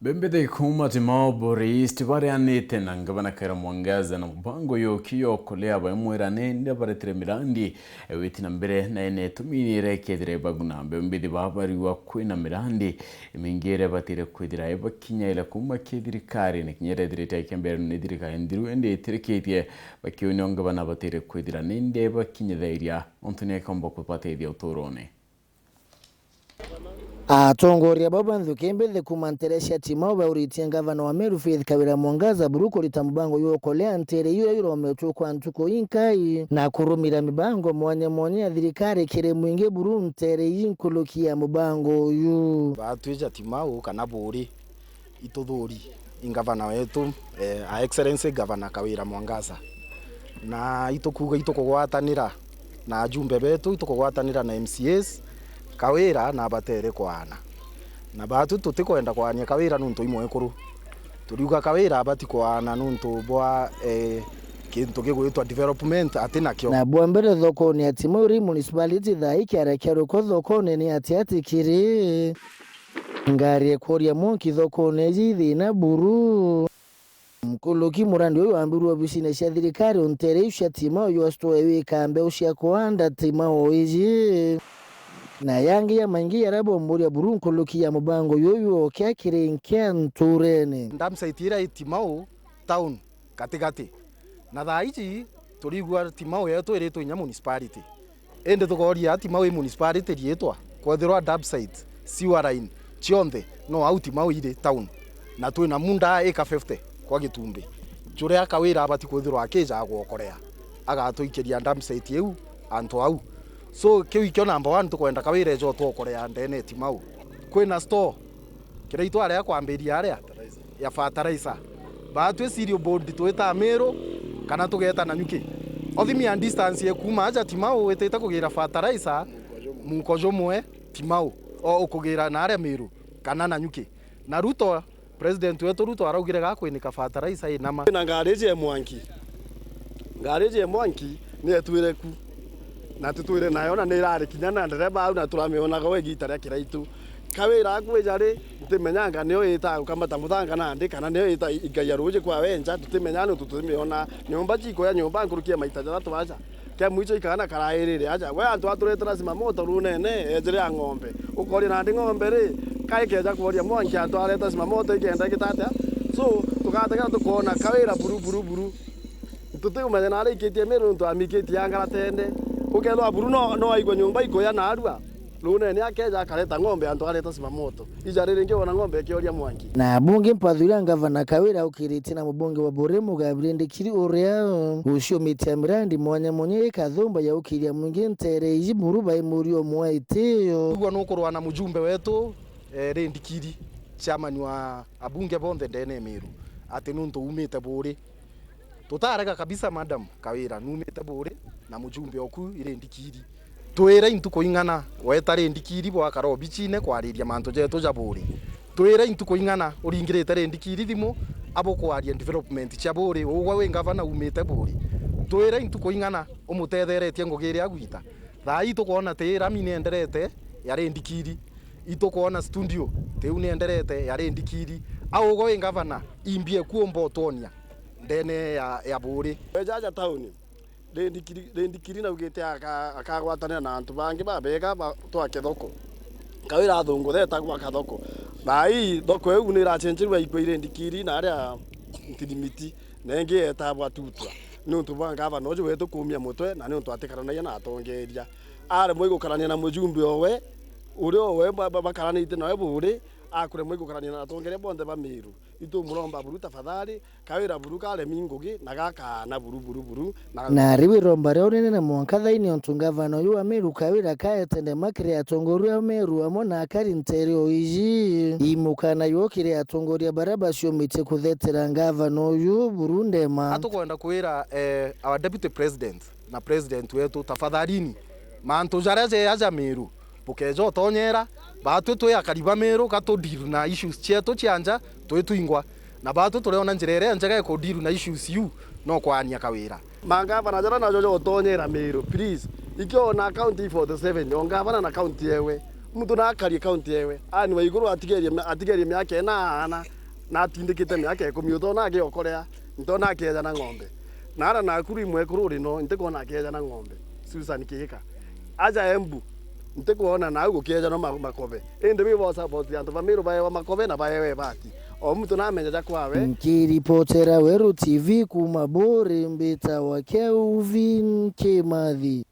Bembede kuma timao Boris tibarianite na ngabana kera Mwangaza na mpango yokiyo kolea baimwera nende baretire mirandi ewiti na mbere na ene tuminire kedire baguna bembede babari wa kwina mirandi imingere batire kwidira ebakinya ila kuma kediri kare ne kinyere direta ikembere nediri ka ndiru ende tireketie bakiyo ngabana batire kwidira nende bakinya dairia ontune kombo kupate dia autorone Atongoria babanzu kembele kumanteresha timao bauritia gavana wa Meru Faith Kawira Mwangaza buruko litambango yokolea ntere yuro ometukwa ntuko inkai na kurumira mibango mwanya ya thirikari kire mwinge buru ntere yinkulukia mubango yu batwija timao kana buri ituthuri ingavana wetu excellency Gavana Kawira Mwangaza na itukuga itukugwatanira na jumbe betu itukugwatanira na MCAs Kawira na batere kwana na batu tutikwenda kwanya Kawira nuntu imwe kuru turiuga Kawira bati kwana nuntu bwa kintu gigwitwa development atina kyo na bwa mbere thoko ni atimuri municipality thaiki arekero ko thoko ni ati kiri ngari koria monki thoko neji na buru mkuluki murandi uyu ambiru bisine cia thirikari ontere ucia timao yo sto ewe kambe ucia kwanda timao iji na yangi ya mangi ya rabo mburi ya buru nkuluki ya mubango yoyo kia kirenkia nturene ndamsaitira itimao town katikati na thaici turigwa timao yetu iritwa inya municipality ende tukoria timao municipality rietwa kwethirwa dubsite siwarain chionde no out timao ire town na twina munda eka 50 kwa gitumbi juria Kawira abati kwethirwa akija gwokorea agatuikiria dubsite eu antu au so kiwikyo number 1 tukwenda Kawira ejo twokorea ndene timau kwina store kireitwa aria kwambiria aria ya fertilizer batwe serial board twita Meru kana tugeta na nyuki othimia distance kuma aja timau weteta kugira fertilizer mukojo mwe timau o ukugira na aria Meru kana na nyuki na Ruto president wetu Ruto araugire gakwinika fertilizer inama na garage mwanki ni etwire ku na tutwire nayo na nirari kinya na ndereba au na turamiona go gita ria kiraitu Kawira kwejari tumenyanga niyo ita ukamata muthanga na ndi kana niyo ita igaya ruje kwa wenja tumenyana tutumiona nyumba chiko ya nyumba ngurukia maita jatu bacha kia mwicho ikana karairire aja we antu aturetera sima moto runene ejere ya ng'ombe ukori na ndi ng'ombe ri kai keja kuoria mwanki antu areta sima moto igenda gitatia so tukatega tukona Kawira buru tutumenya na rikitie Meru ntu amikitie angara tende ukethwa buru no aigwa nyumba ikoya na arua rune ni akeja akareta ng'ombe antu areta sima moto ijarire ngiona ng'ombe kioria mwanki na bunge mpathura Gavana Kawira ukiriti na mubunge wa Boremu Gabriel kiri uria ucio mitia mirandi mwanya ikathumba ya ukiria mwingi ntere iji buru bai murio mwaitio ugwa nukurwa na mujumbe wetu Rendikiri chairman wa abunge bonde ndene Meru ati nuntu umite buri tutarega kabisa madam Kawira numite buri na mujumbe oku Rendikiri twira intuko ingana weta Rendikiri bwa karobi chine kwariria manto jeto jaburi twira intuko ingana uringirite Rendikiri thimo abo kwaria development cha buri ugwa we gavana umite buri twira intuko ingana umutetheretie ngogire agwita thai tukona tira mini enderete ya Rendikiri itukuona studio teu ni enderete ya Rendikiri au ugwa we gavana imbie kuombo tonia ndene ya buri ejaja town Rendikiri na ugite akagwatanira na antu bangi babega twake thoko Kawira thungu theta gwa kathoko bai thoko eu ni rachenjirwa iko Rendikiri na aria ntilimiti nengi etagwa tutwa nuntu banga bano jo wetu kumia mutwe na nuntu atikaranaia na atongeria are mwigukarania na mujumbe owe uri owe bakaranite nawe buri akure mwigukarania na atongeria bonde ba Meru itu muromba buru tafadhali Kawira buru kale mingugi na gaka na buru na riwi romba reo nene na mwanka thaini ontu Gavana yu wa Meru Kawira kaetende makire atongoria ya Meru amona akari nterio iji imukana yokire atongoria baraba cio mite kuthetera Gavana yu burundema atukwenda kwira our deputy president na president wetu tafadhalini mantu jareje aja Meru bukejo tonyera batu twe akariba Meru katudiru na issues chetu chianja twituingwa na batu tureona njirere njega ikudiru na issues yu no kwania Kawira mangavana jara na jojo tonyera Meru please ikiona account 47 ongavana na account yewe mtu na akari account yewe ani wa iguru atigerie myake na ana na atindikite miaka 10 utona agiokorea ntona akeja na ng'ombe na ara na kuri imwe kururi no ntikona akeja na ng'ombe Susan Kihika aja Embu ntikuona na gukeja no makobe ende bibo support antu bamiru bae wa makobe na bae we bati o mtu na menja kwawe. Nkiripotera Weru TV kuma Bore Mbita wa Kelvin Kimathi.